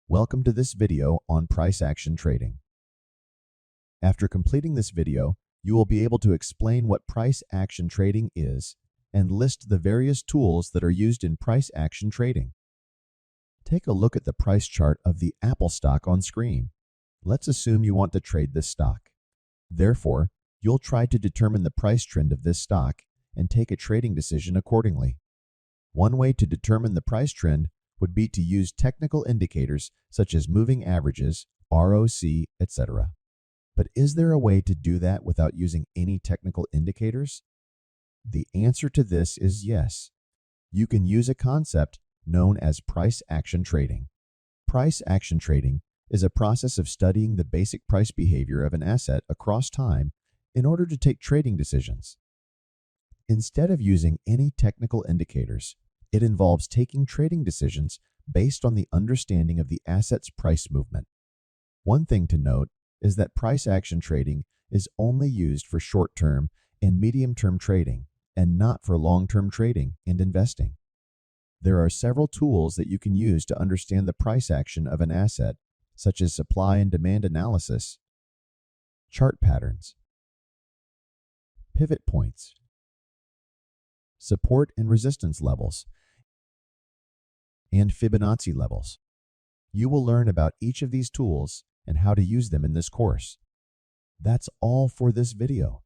Welcome to this video on price action trading. After completing this video, you will be able to explain what price action trading is and list the various tools that are used in price action trading. Take a look at the price chart of the Apple stock on screen. Let's assume you want to trade this stock. Therefore, you'll try to determine the price trend of this stock and take a trading decision accordingly. One way to determine the price trend would be to use technical indicators such as moving averages, ROC, etc. But is there a way to do that without using any technical indicators? The answer to this is yes. You can use a concept known as price action trading. Price action trading is a process of studying the basic price behavior of an asset across time in order to take trading decisions. Instead of using any technical indicators, it involves taking trading decisions based on the understanding of the asset's price movement. One thing to note is that price action trading is only used for short-term and medium-term trading and not for long-term trading and investing. There are several tools that you can use to understand the price action of an asset, such as supply and demand analysis, chart patterns, pivot points, support and resistance levels, and Fibonacci levels. You will learn about each of these tools and how to use them in this course. That's all for this video.